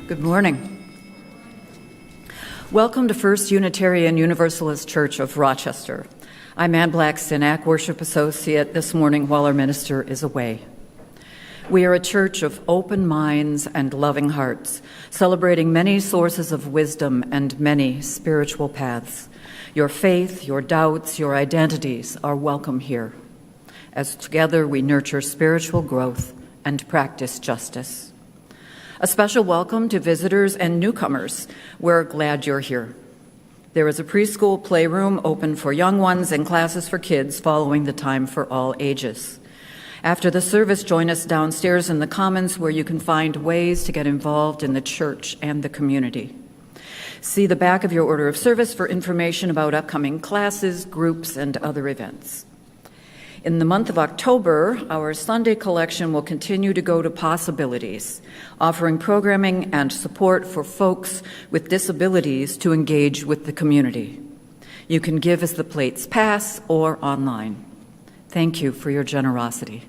Good morning. Welcome to First Unitarian Universalist Church of Rochester. I'm Ann Black-Sinak, Worship Associate, this morning while our minister is away. We are a church of open minds and loving hearts, celebrating many sources of wisdom and many spiritual paths. Your faith, your doubts, your identities are welcome here, as together we nurture spiritual growth and practice justice. A special welcome to visitors and newcomers. We're glad you're here. There is a preschool playroom open for young ones and classes for kids following the time for all ages. After the service, join us downstairs in the Commons where you can find ways to get involved in the church and the community. See the back of your order of service for information about upcoming classes, groups, and other events. In the month of October, our Sunday collection will continue to go to Possibilities, offering programming and support for folks with disabilities to engage with the community. You can give as the plates pass or online. Thank you for your generosity.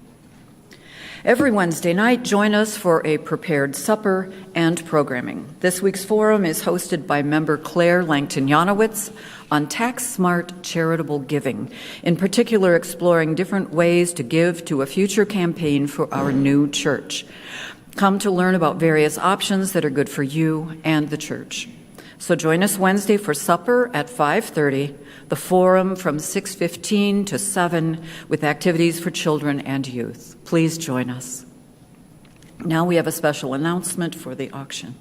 Every Wednesday night, join us for a prepared supper and programming. This week's forum is hosted by member Claire Langton-Janowitz on tax-smart charitable giving, in particular exploring different ways to give to a future campaign for our new church. Come to learn about various options that are good for you and the church. So join us Wednesday for supper at 5:30, the forum from 6:15 to 7 with activities for children and youth. Please join us. Now we have a special announcement for the auction.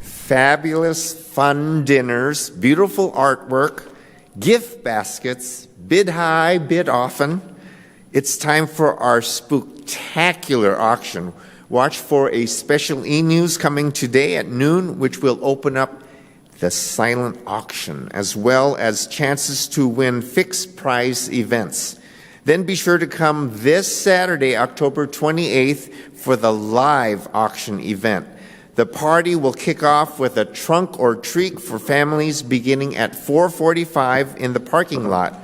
Fabulous, fun dinners, beautiful artwork, gift baskets, bid high, bid often. It's time for our spooktacular auction. Watch for a special e-news coming today at noon, which will open up the silent auction, as well as chances to win fixed prize events. Then be sure to come this Saturday, October 28th, for the live auction event. The party will kick off with a trunk or treat for families beginning at 4:45 in the parking lot.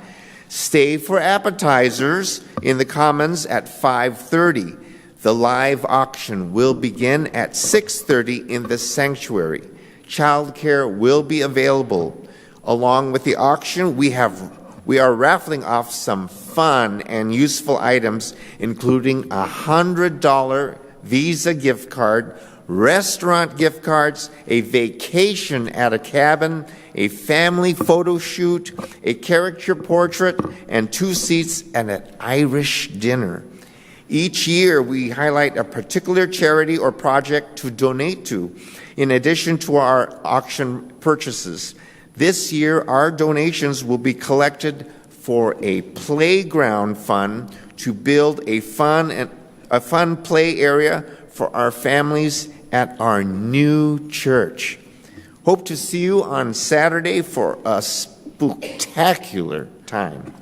Stay for appetizers in the Commons at 5:30. The live auction will begin at 6:30 in the sanctuary. Childcare will be available. Along with the auction, we are raffling off some fun and useful items, including a $100 Visa gift card, restaurant gift cards, a vacation at a cabin, a family photo shoot, a character portrait, and 2 seats at an Irish dinner. Each year, we highlight a particular charity or project to donate to, in addition to our auction purchases. This year, our donations will be collected for a playground fund to build a fun play area for our families at our new church. Hope to see you on Saturday for a spooktacular time.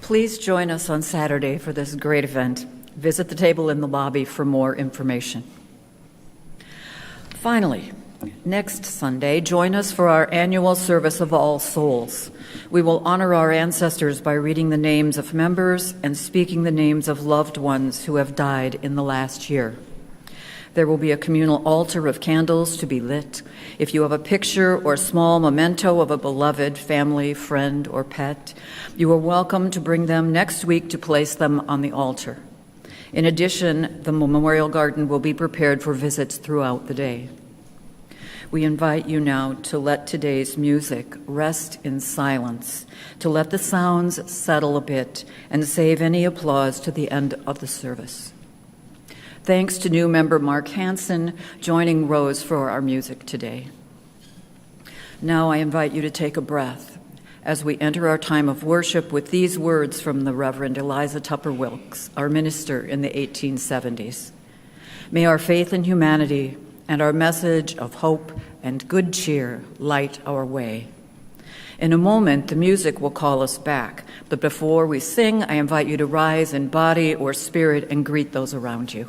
Please join us on Saturday for this great event. Visit the table in the lobby for more information. Finally, next Sunday, join us for our annual Service of All Souls. We will honor our ancestors by reading the names of members and speaking the names of loved ones who have died in the last year. There will be a communal altar of candles to be lit. If you have a picture or small memento of a beloved family, friend, or pet, you are welcome to bring them next week to place them on the altar. In addition, the memorial garden will be prepared for visits throughout the day. We invite you now to let today's music rest in silence, to let the sounds settle a bit, and save any applause to the end of the service. Thanks to new member Mark Hansen joining Rose for our music today. Now I invite you to take a breath as we enter our time of worship with these words from the Reverend Eliza Tupper Wilkes, our minister in the 1870s. May our faith in humanity and our message of hope and good cheer light our way. In a moment, the music will call us back, but before we sing, I invite you to rise in body or spirit and greet those around you.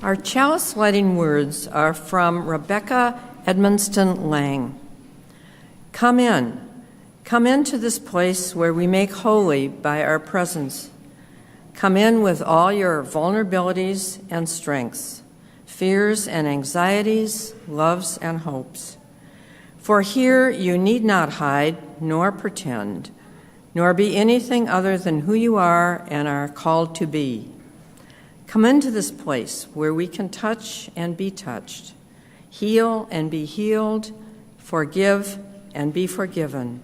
Our chalice lighting words are from Rebecca Edmonston Lang. Come into this place where we make holy by our presence. Come in with all your vulnerabilities and strengths, fears and anxieties, loves and hopes. For here you need not hide nor pretend, nor be anything other than who you are and are called to be. Come into this place where we can touch and be touched, heal and be healed, forgive and be forgiven.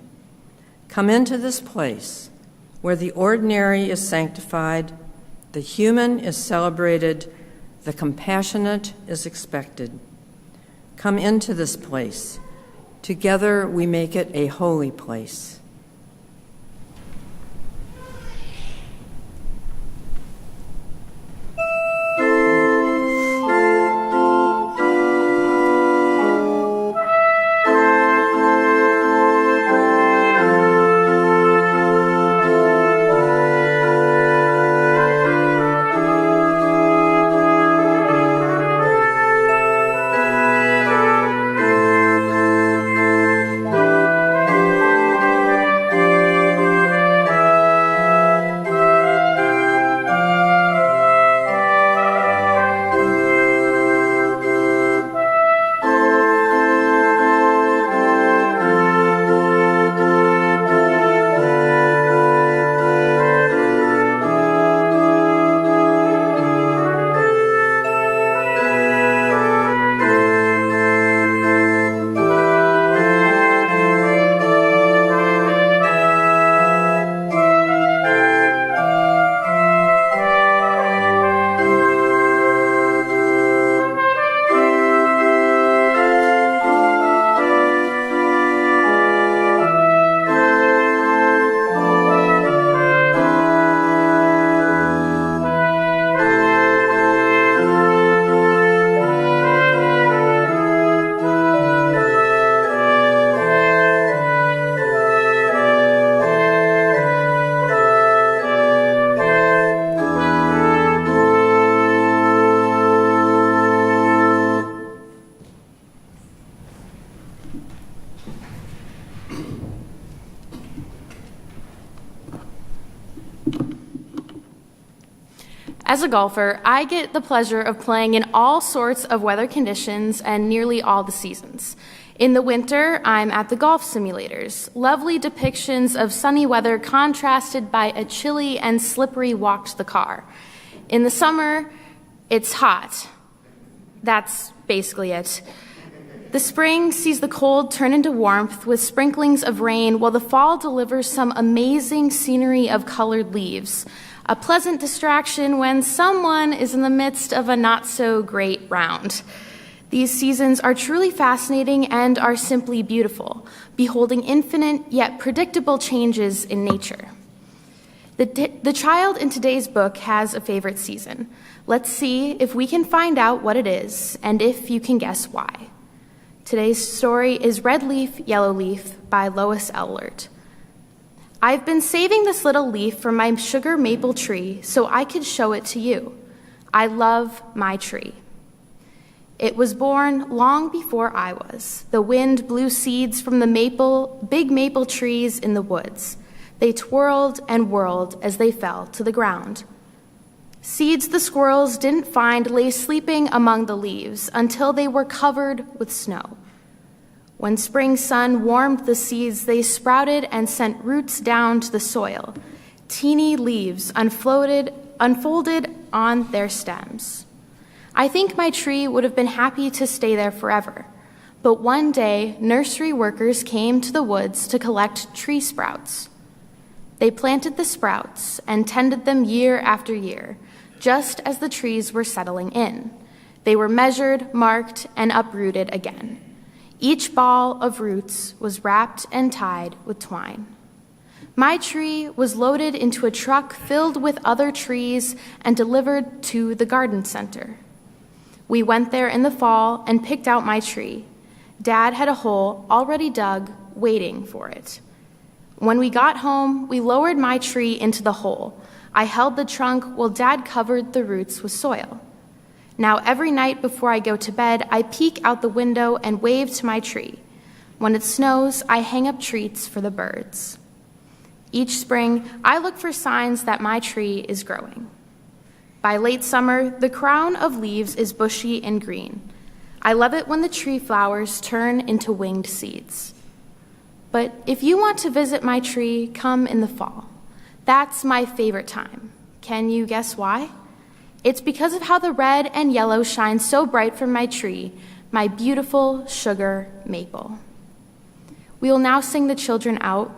Come into this place where the ordinary is sanctified, the human is celebrated, the compassionate is expected. Come into this place. Together we make it a holy place. As a golfer, I get the pleasure of playing in all sorts of weather conditions and nearly all the seasons. In the winter, I'm at the golf simulators, lovely depictions of sunny weather contrasted by a chilly and slippery walk to the car. In the summer, it's hot. That's basically it. The spring sees the cold turn into warmth with sprinklings of rain, while the fall delivers some amazing scenery of colored leaves. A pleasant distraction when someone is in the midst of a not-so-great round. These seasons are truly fascinating and are simply beautiful, beholding infinite yet predictable changes in nature. The child in today's book has a favorite season. Let's see if we can find out what it is and if you can guess why. Today's story is Red Leaf, Yellow Leaf by Lois Ehlert. I've been saving this little leaf from my sugar maple tree so I could show it to you. I love my tree. It was born long before I was. The wind blew seeds from the big maple trees in the woods. They twirled and whirled as they fell to the ground. Seeds the squirrels didn't find lay sleeping among the leaves until they were covered with snow. When spring sun warmed the seeds, they sprouted and sent roots down to the soil. Teeny leaves unfolded on their stems. I think my tree would have been happy to stay there forever. But one day, nursery workers came to the woods to collect tree sprouts. They planted the sprouts and tended them year after year, just as the trees were settling in. They were measured, marked, and uprooted again. Each ball of roots was wrapped and tied with twine. My tree was loaded into a truck filled with other trees and delivered to the garden center. We went there in the fall and picked out my tree. Dad had a hole already dug, waiting for it. When we got home, we lowered my tree into the hole. I held the trunk while Dad covered the roots with soil. Now, every night before I go to bed, I peek out the window and wave to my tree. When it snows, I hang up treats for the birds. Each spring, I look for signs that my tree is growing. By late summer, the crown of leaves is bushy and green. I love it when the tree flowers turn into winged seeds. But if you want to visit my tree, come in the fall. That's my favorite time. Can you guess why? It's because of how the red and yellow shine so bright from my tree, my beautiful sugar maple. We will now sing the children out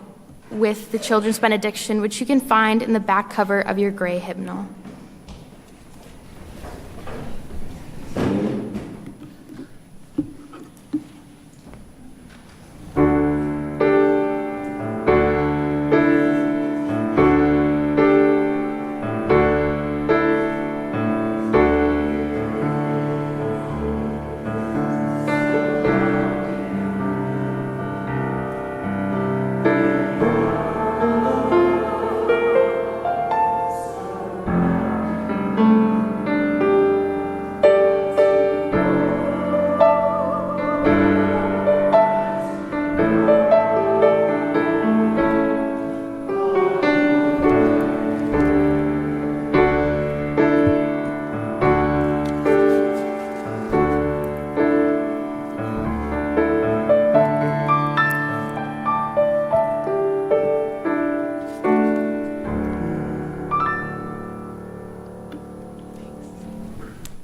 with the Children's Benediction, which you can find in the back cover of your gray hymnal.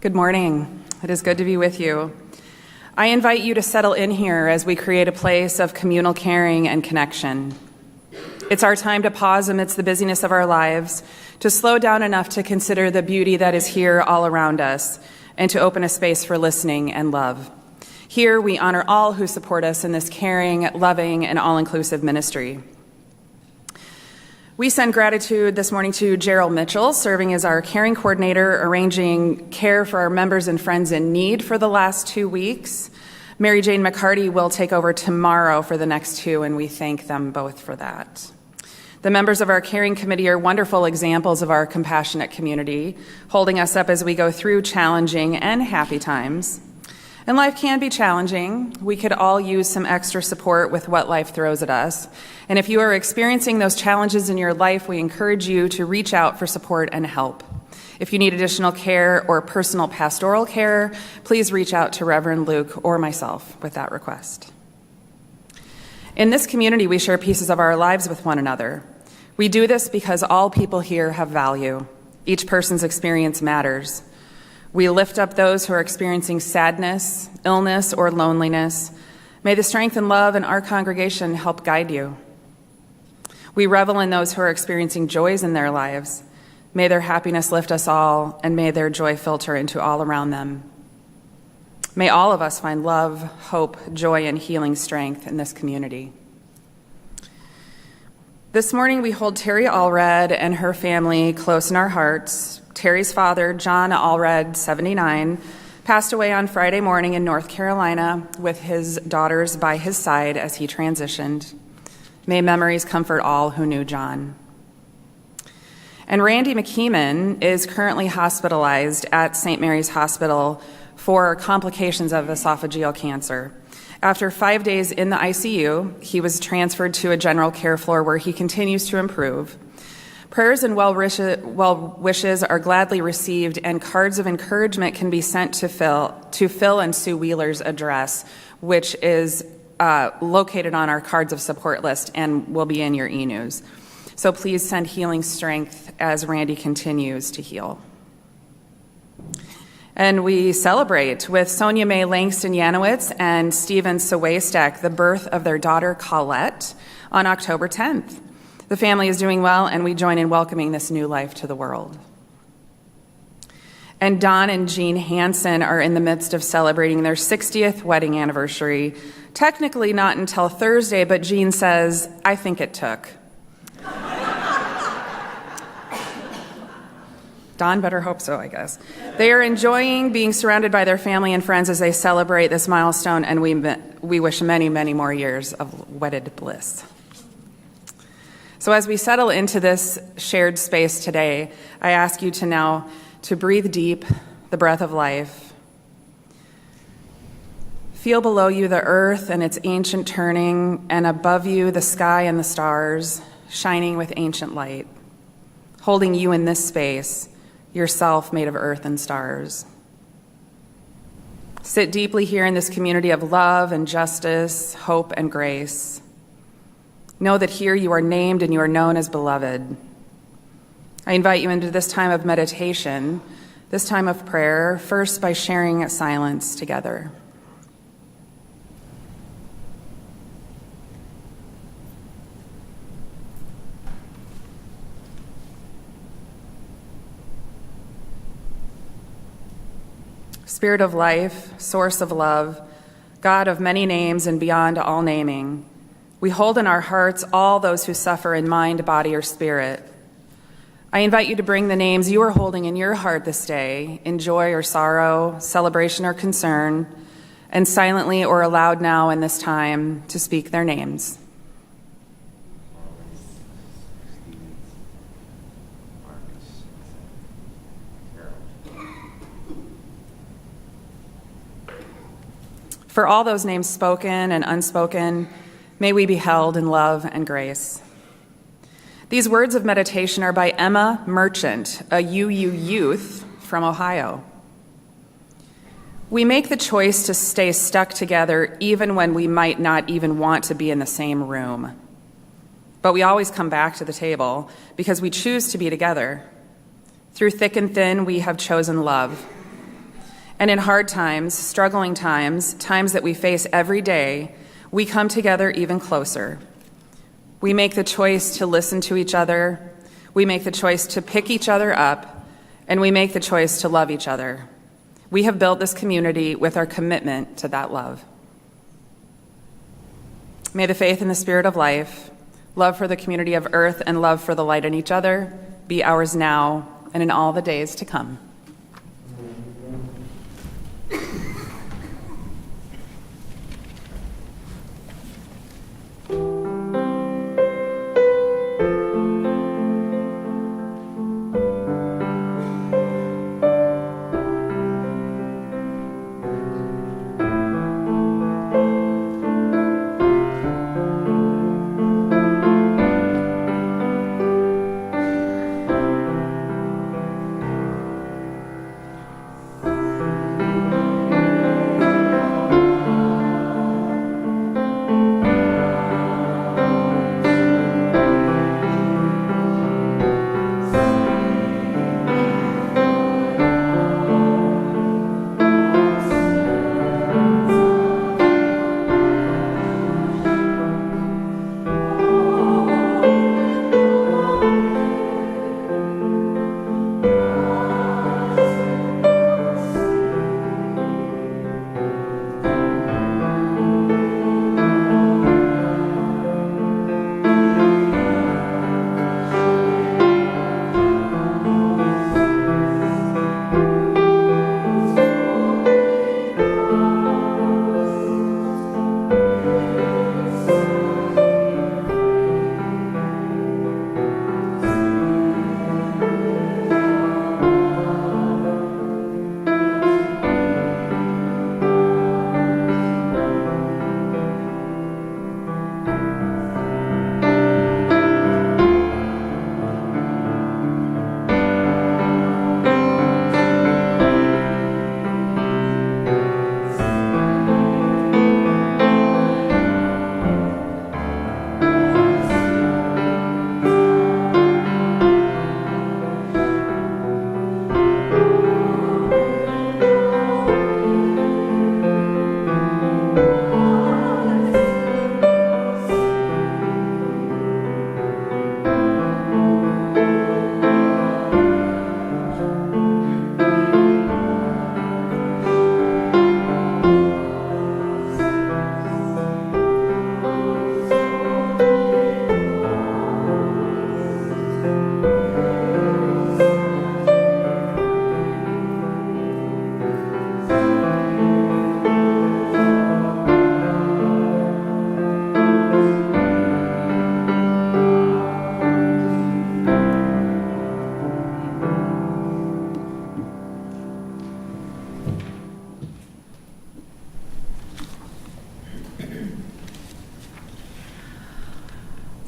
Good morning. It is good to be with you. I invite you to settle in here as we create a place of communal caring and connection. It's our time to pause amidst the busyness of our lives, to slow down enough to consider the beauty that is here all around us, and to open a space for listening and love. Here, we honor all who support us in this caring, loving, and all-inclusive ministry. We send gratitude this morning to Gerald Mitchell, serving as our caring coordinator, arranging care for our members and friends in need for the last 2 weeks. Mary Jane McCarty will take over tomorrow for the next 2, and we thank them both for that. The members of our caring committee are wonderful examples of our compassionate community, holding us up as we go through challenging and happy times. And life can be challenging. We could all use some extra support with what life throws at us. And if you are experiencing those challenges in your life, we encourage you to reach out for support and help. If you need additional care or personal pastoral care, please reach out to Reverend Luke or myself with that request. In this community, we share pieces of our lives with one another. We do this because all people here have value. Each person's experience matters. We lift up those who are experiencing sadness, illness, or loneliness. May the strength and love in our congregation help guide you. We revel in those who are experiencing joys in their lives. May their happiness lift us all, and may their joy filter into all around them. May all of us find love, hope, joy, and healing strength in this community. This morning, we hold Terry Allred and her family close in our hearts. Terry's father, John Allred, 79, passed away on Friday morning in North Carolina with his daughters by his side as he transitioned. May memories comfort all who knew John. And Randy McKeeman is currently hospitalized at St. Mary's Hospital for complications of esophageal cancer. After 5 days in the ICU, he was transferred to a general care floor where he continues to improve. Prayers and well wishes are gladly received, and cards of encouragement can be sent to Phil and Sue Wheeler's address, which is located on our cards of support list and will be in your e-news. So please send healing strength as Randy continues to heal. And we celebrate with Sonia Mae Langston Yanowitz and Stephen Sawaystack the birth of their daughter Colette on October 10th. The family is doing well, and we join in welcoming this new life to the world. And Don and Jean Hansen are in the midst of celebrating their 60th wedding anniversary. Technically not until Thursday, but Jean says, I think it took. Don better hope so, I guess. They are enjoying being surrounded by their family and friends as they celebrate this milestone, and we wish many, many more years of wedded bliss. So as we settle into this shared space today, I ask you to now to breathe deep, the breath of life. Feel below you the earth and its ancient turning, and above you the sky and the stars, shining with ancient light, holding you in this space, yourself made of earth and stars. Sit deeply here in this community of love and justice, hope and grace. Know that here you are named and you are known as beloved. I invite you into this time of meditation, this time of prayer, first by sharing silence together. Spirit of life, source of love, God of many names and beyond all naming, we hold in our hearts all those who suffer in mind, body, or spirit. I invite you to bring the names you are holding in your heart this day, in joy or sorrow, celebration or concern, and silently or aloud now in this time to speak their names. For all those names spoken and unspoken, may we be held in love and grace. These words of meditation are by Emma Merchant, a UU youth from Ohio. We make the choice to stay stuck together even when we might not even want to be in the same room. But we always come back to the table because we choose to be together. Through thick and thin, we have chosen love. And in hard times, struggling times, times that we face every day, we come together even closer. We make the choice to listen to each other, we make the choice to pick each other up, and we make the choice to love each other. We have built this community with our commitment to that love. May the faith in the Spirit of life, love for the community of earth, and love for the light in each other be ours now and in all the days to come.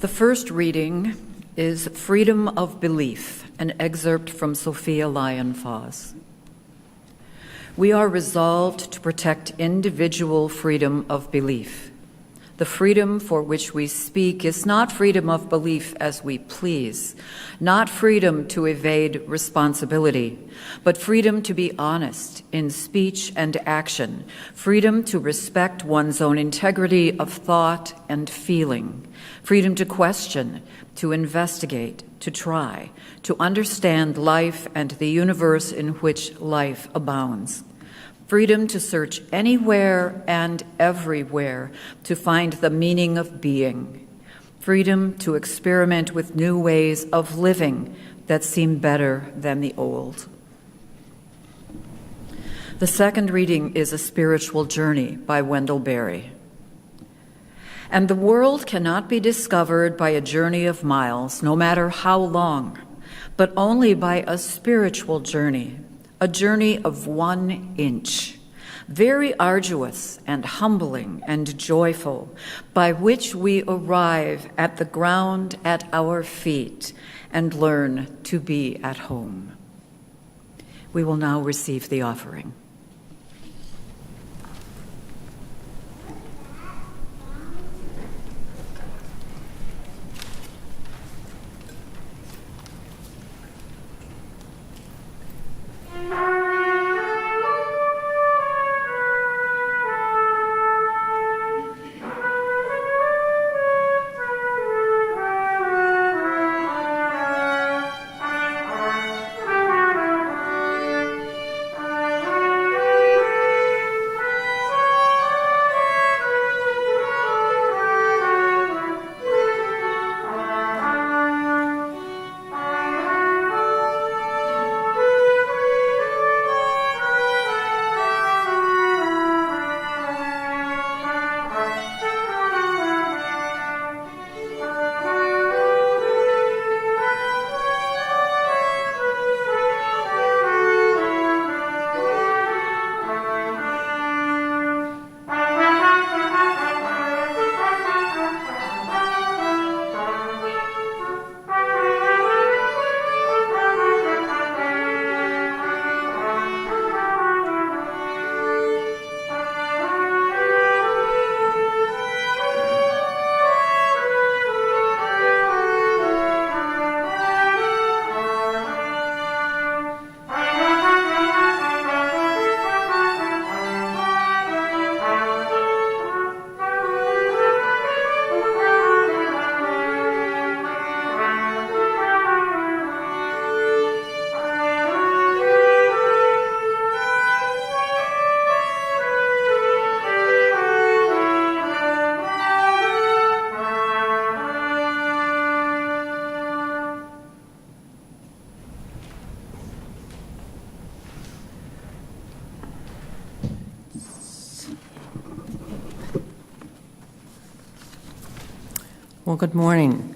The first reading is Freedom of Belief, an excerpt from Sophia Lyon-Foss. We are resolved to protect individual freedom of belief. The freedom for which we speak is not freedom of belief as we please, not freedom to evade responsibility, but freedom to be honest in speech and action, freedom to respect one's own integrity of thought and feeling, freedom to question, to investigate, to try, to understand life and the universe in which life abounds. Freedom to search anywhere and everywhere to find the meaning of being. Freedom to experiment with new ways of living that seem better than the old. The second reading is A Spiritual Journey by Wendell Berry. And the world cannot be discovered by a journey of miles, no matter how long, but only by a spiritual journey, a journey of 1 inch, very arduous and humbling and joyful, by which we arrive at the ground at our feet and learn to be at home. We will now receive the offering. Well, good morning.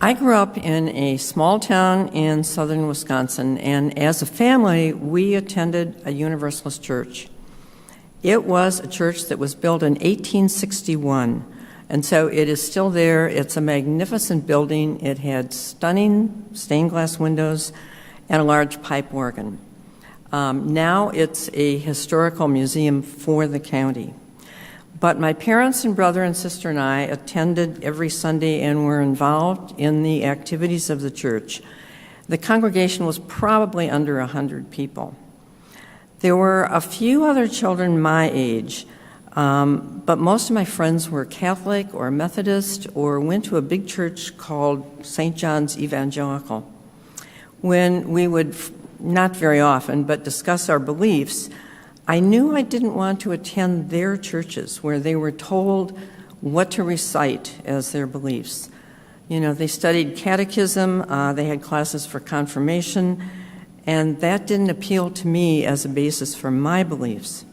I grew up in a small town in southern Wisconsin, and as a family, we attended a Universalist church. It was a church that was built in 1861, and so it is still there. It's a magnificent building. It had stunning stained glass windows and a large pipe organ. Now it's a historical museum for the county. But my parents and brother and sister and I attended every Sunday and were involved in the activities of the church. The congregation was probably under 100 people. There were a few other children my age, but most of my friends were Catholic or Methodist or went to a big church called St. John's Evangelical. When we would, not very often, but discuss our beliefs, I knew I didn't want to attend their churches where they were told what to recite as their beliefs. You know, they studied catechism, they had classes for confirmation, and that didn't appeal to me as a basis for my beliefs.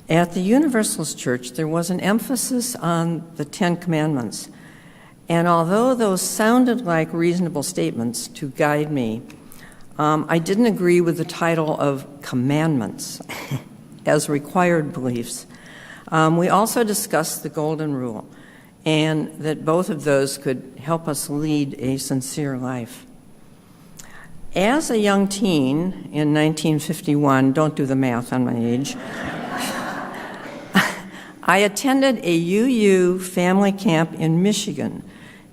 At the Universalist Church, there was an emphasis on the Ten Commandments, and although those sounded like reasonable statements to guide me, I didn't agree with the title of commandments as required beliefs. We also discussed the Golden Rule, and that both of those could help us lead a sincere life. As a young teen in 1951, don't do the math on my age, I attended a UU family camp in Michigan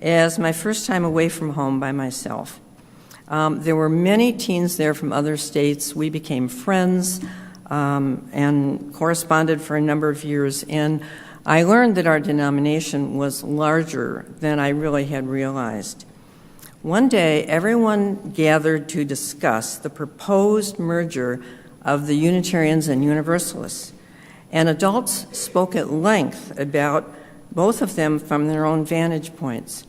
as my first time away from home by myself. There were many teens there from other states. We became friends and corresponded for a number of years, and I learned that our denomination was larger than I really had realized. One day, everyone gathered to discuss the proposed merger of the Unitarians and Universalists, and adults spoke at length about both of them from their own vantage points.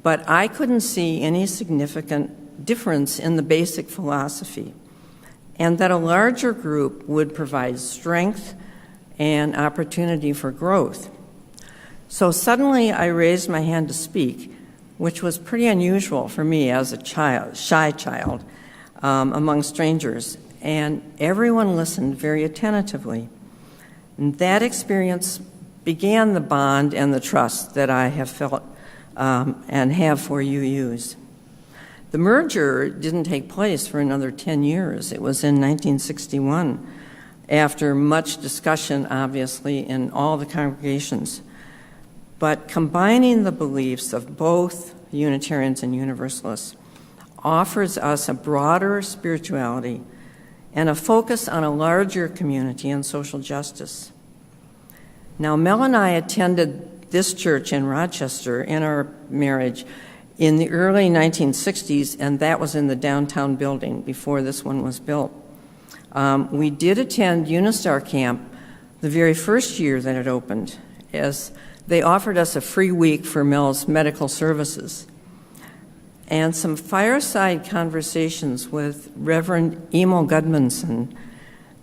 But I couldn't see any significant difference in the basic philosophy, and that a larger group would provide strength and opportunity for growth. So suddenly I raised my hand to speak, which was pretty unusual for me as a shy child, among strangers, and everyone listened very attentively. And that experience began the bond and the trust that I have felt and have for UUs. The merger didn't take place for another 10 years. It was in 1961, after much discussion, obviously, in all the congregations. But combining the beliefs of both Unitarians and Universalists offers us a broader spirituality and a focus on a larger community and social justice. Now, Mel and I attended this church in Rochester in our marriage in the early 1960s, and that was in the downtown building before this one was built. We did attend Unistar Camp the very first year that it opened, as they offered us a free week for Mel's medical services. And some fireside conversations with Reverend Emil Gudmundsson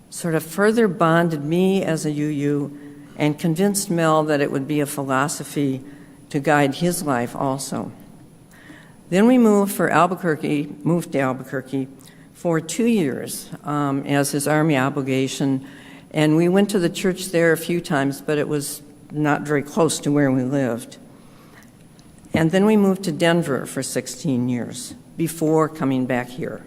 sort of further bonded me as a UU and convinced Mel that it would be a philosophy to guide his life also. Then we moved to Albuquerque for 2 years as his Army obligation, and we went to the church there a few times, but it was not very close to where we lived. And then we moved to Denver for 16 years before coming back here.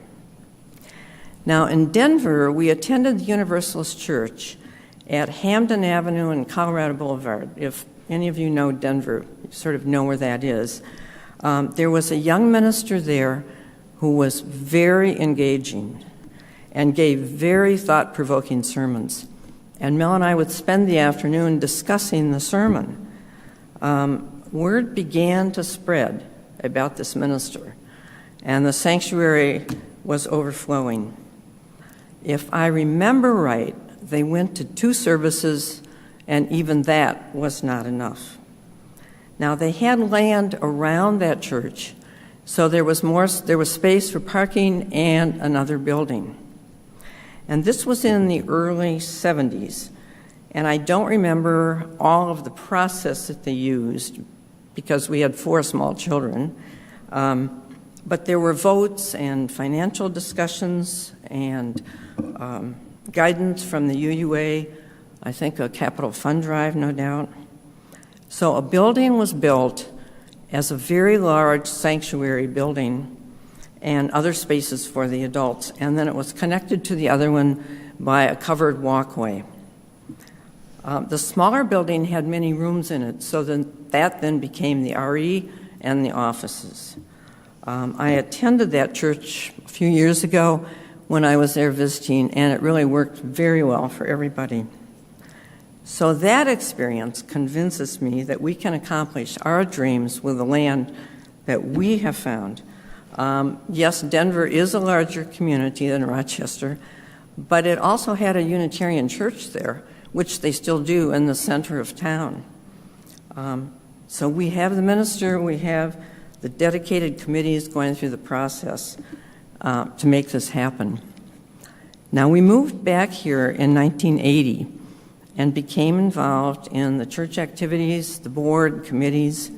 Now, in Denver, we attended the Universalist Church at Hampden Avenue and Colorado Boulevard. If any of you know Denver, you sort of know where that is. There was a young minister there who was very engaging and gave very thought-provoking sermons. And Mel and I would spend the afternoon discussing the sermon. Word began to spread about this minister, and the sanctuary was overflowing. If I remember right, they went to 2 services, and even that was not enough. Now, they had land around that church, so there was space for parking and another building. And this was in the early 70s, and I don't remember all of the process that they used because we had 4 small children, but there were votes and financial discussions and guidance from the UUA, I think a capital fund drive, no doubt. So a building was built as a very large sanctuary building and other spaces for the adults, and then it was connected to the other one by a covered walkway. The smaller building had many rooms in it, so that then became the RE and the offices. I attended that church a few years ago when I was there visiting, and it really worked very well for everybody. So that experience convinces me that we can accomplish our dreams with the land that we have found. Yes, Denver is a larger community than Rochester, but it also had a Unitarian church there, which they still do in the center of town. So we have the minister, we have the dedicated committees going through the process to make this happen. Now, we moved back here in 1980 and became involved in the church activities, the board, committees.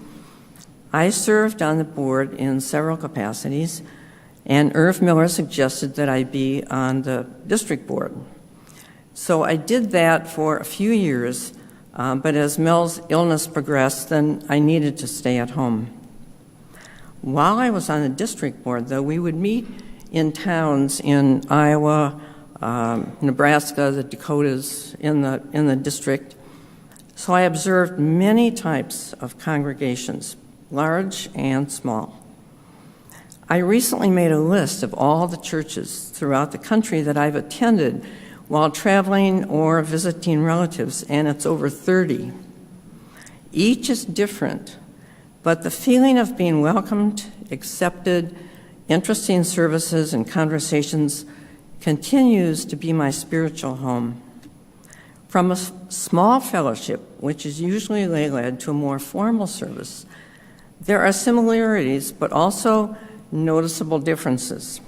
I served on the board in several capacities, and Irv Miller suggested that I be on the district board. So I did that for a few years But as Mel's illness progressed, then I needed to stay at home. While I was on the district board, though, we would meet in towns in Iowa, Nebraska, the Dakotas, in the district. So I observed many types of congregations, large and small. I recently made a list of all the churches throughout the country that I've attended while traveling or visiting relatives, and it's over 30. Each is different, but the feeling of being welcomed, accepted, interesting services and conversations continues to be my spiritual home. From a small fellowship, which is usually lay-led, to a more formal service, there are similarities, but also noticeable differences,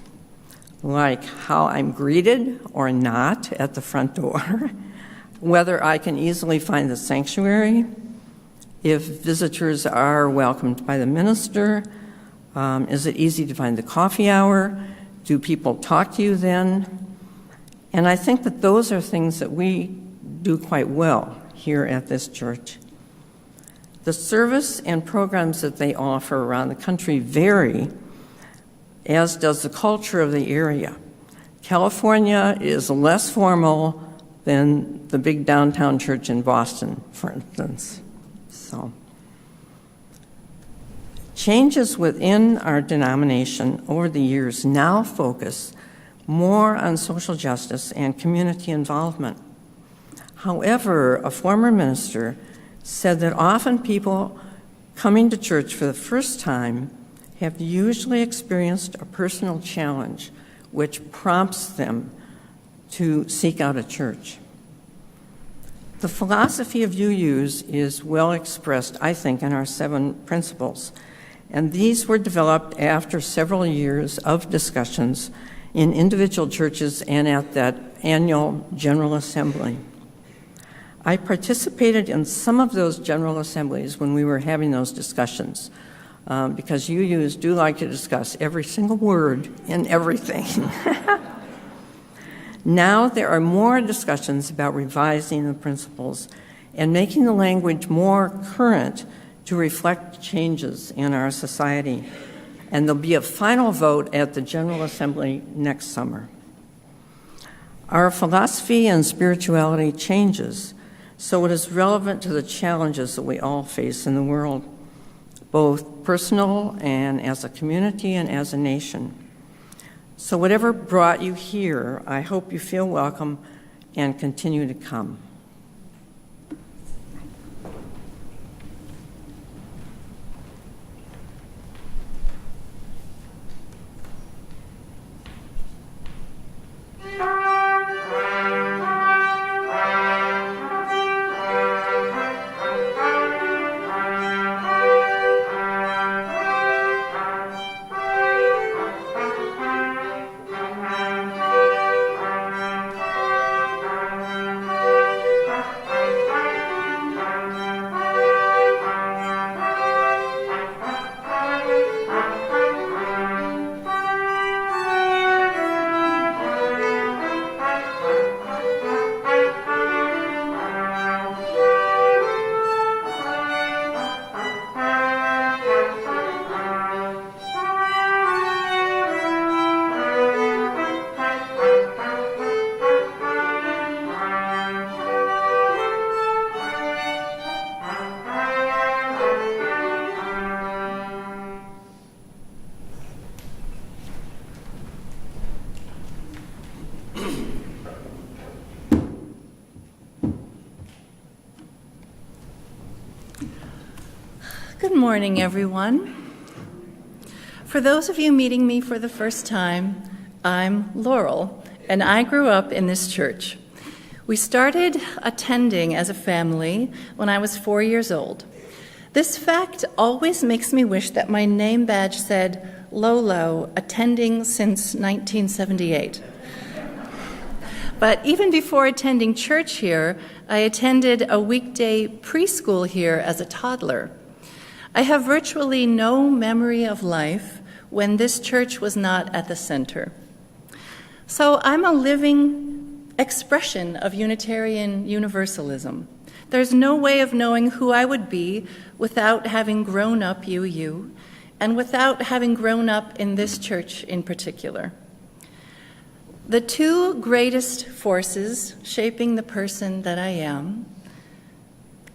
like how I'm greeted or not at the front door, whether I can easily find the sanctuary, if visitors are welcomed by the minister, is it easy to find the coffee hour, do people talk to you then? And I think that those are things that we do quite well here at this church. The service and programs that they offer around the country vary, as does the culture of the area. California is less formal than the big downtown church in Boston, for instance. So, changes within our denomination over the years now focus more on social justice and community involvement. However, a former minister said that often people coming to church for the first time have usually experienced a personal challenge which prompts them to seek out a church. The philosophy of UU's is well expressed, I think, in our 7 principles, and these were developed after several years of discussions in individual churches and at that annual General Assembly. I participated in some of those General Assemblies when we were having those discussions, because UUs do like to discuss every single word in everything. Now there are more discussions about revising the principles and making the language more current to reflect changes in our society. And there'll be a final vote at the General Assembly next summer. Our philosophy and spirituality changes, so it is relevant to the challenges that we all face in the world, both personal and as a community and as a nation. So whatever brought you here, I hope you feel welcome and continue to come. Good morning, everyone. For those of you meeting me for the first time, I'm Laurel, and I grew up in this church. We started attending as a family when I was 4 years old. This fact always makes me wish that my name badge said Lolo, attending since 1978. But even before attending church here, I attended a weekday preschool here as a toddler. I have virtually no memory of life when this church was not at the center. So I'm a living expression of Unitarian Universalism. There's no way of knowing who I would be without having grown up UU, and without having grown up in this church in particular. The two greatest forces shaping the person that I am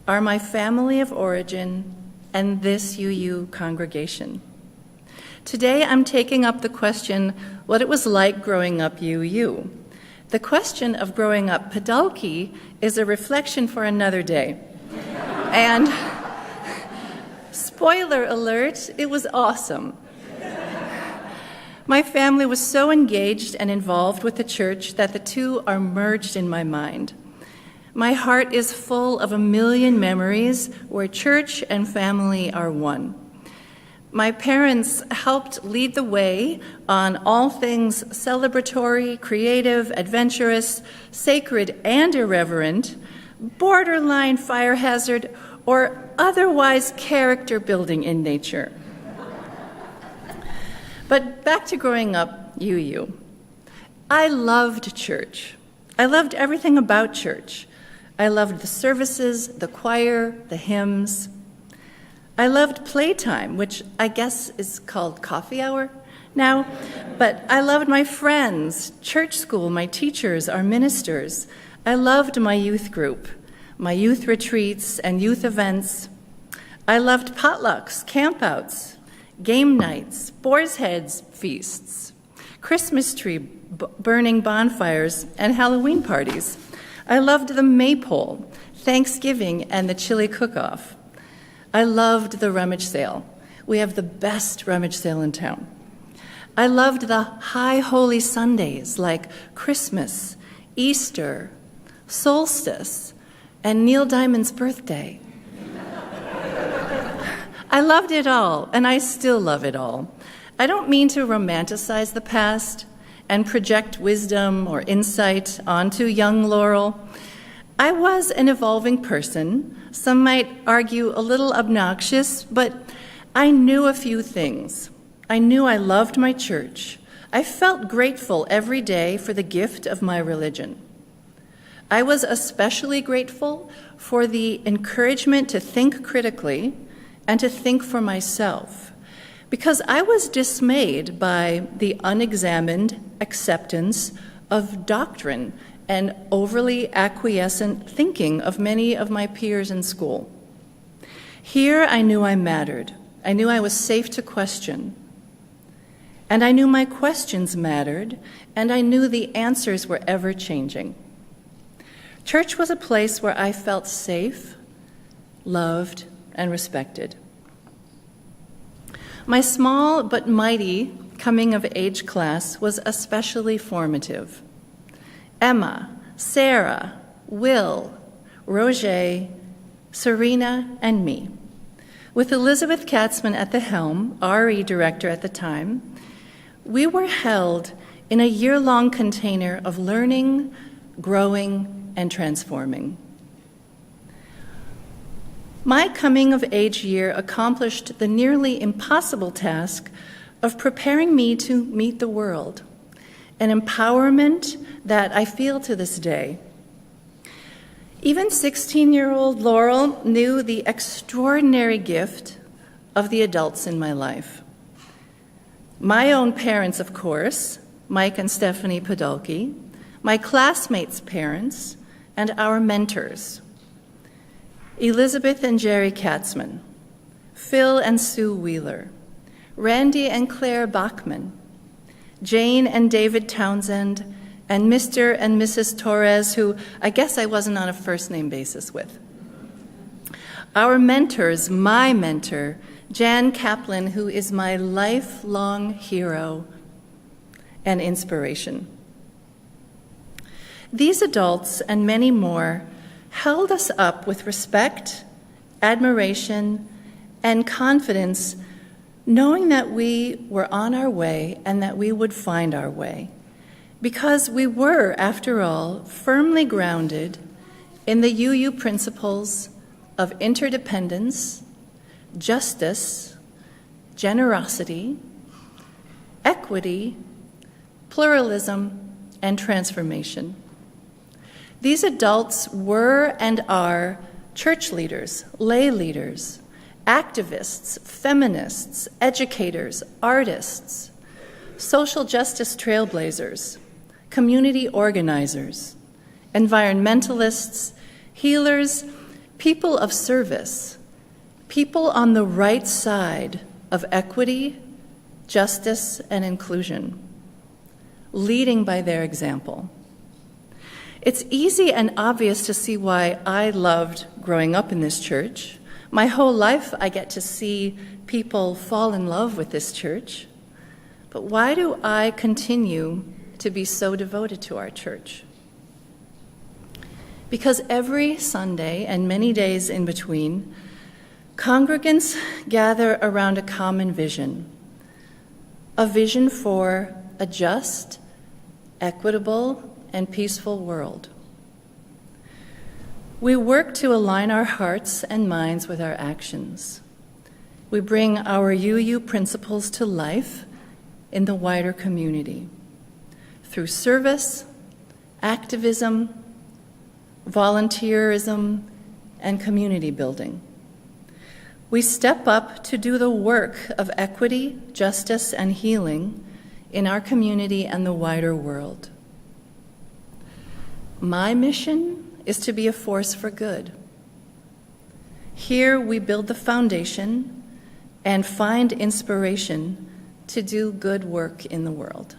are my family of origin and this UU congregation. Today I'm taking up the question what it was like growing up UU. The question of growing up Podolki is a reflection for another day. And spoiler alert, it was awesome. My family was so engaged and involved with the church that the two are merged in my mind. My heart is full of a million memories where church and family are one. My parents helped lead the way on all things celebratory, creative, adventurous, sacred and irreverent, borderline fire hazard, or otherwise character-building in nature. But back to growing up UU. I loved church. I loved everything about church. I loved the services, the choir, the hymns. I loved playtime, which I guess is called coffee hour now. But I loved my friends, church school, my teachers, our ministers. I loved my youth group, my youth retreats and youth events. I loved potlucks, campouts, game nights, boar's heads feasts, Christmas tree burning bonfires, and Halloween parties. I loved the maypole, Thanksgiving, and the chili cook-off. I loved the rummage sale. We have the best rummage sale in town. I loved the high holy Sundays like Christmas, Easter, solstice, and Neil Diamond's birthday. I loved it all, and I still love it all. I don't mean to romanticize the past and project wisdom or insight onto young Laurel. I was an evolving person, some might argue a little obnoxious, but I knew a few things. I knew I loved my church. I felt grateful every day for the gift of my religion. I was especially grateful for the encouragement to think critically and to think for myself, because I was dismayed by the unexamined acceptance of doctrine and overly acquiescent thinking of many of my peers in school. Here I knew I mattered. I knew I was safe to question. And I knew my questions mattered, and I knew the answers were ever-changing. Church was a place where I felt safe, loved, and respected. My small but mighty coming-of-age class was especially formative. Emma, Sarah, Will, Roger, Serena, and me. With Elizabeth Katzman at the helm, RE director at the time, we were held in a year-long container of learning, growing, and transforming. My coming-of-age year accomplished the nearly impossible task of preparing me to meet the world, an empowerment that I feel to this day. Even 16-year-old Laurel knew the extraordinary gift of the adults in my life. My own parents, of course, Mike and Stephanie Podolki, my classmates' parents, and our mentors, Elizabeth and Jerry Katzman, Phil and Sue Wheeler, Randy and Claire Bachman, Jane and David Townsend, and Mr. and Mrs. Torres, who I guess I wasn't on a first-name basis with. Our mentors, my mentor, Jan Kaplan, who is my lifelong hero and inspiration. These adults and many more held us up with respect, admiration, and confidence, knowing that we were on our way and that we would find our way. Because we were, after all, firmly grounded in the UU principles of interdependence, justice, generosity, equity, pluralism, and transformation. These adults were and are church leaders, lay leaders, activists, feminists, educators, artists, social justice trailblazers, community organizers, environmentalists, healers, people of service, people on the right side of equity, justice, and inclusion, leading by their example. It's easy and obvious to see why I loved growing up in this church. My whole life I get to see people fall in love with this church. But why do I continue to be so devoted to our church? Because every Sunday and many days in between, congregants gather around a common vision, a vision for a just, equitable, and peaceful world. We work to align our hearts and minds with our actions. We bring our UU principles to life in the wider community through service, activism, volunteerism, and community building. We step up to do the work of equity, justice, and healing in our community and the wider world. My mission is to be a force for good. Here we build the foundation and find inspiration to do good work in the world.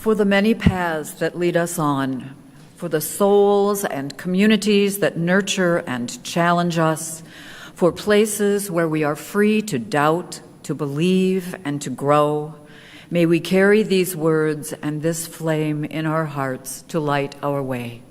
For the many paths that lead us on, for the souls and communities that nurture and challenge us, for places where we are free to doubt, to believe, and to grow, may we carry these words and this flame in our hearts to light our way.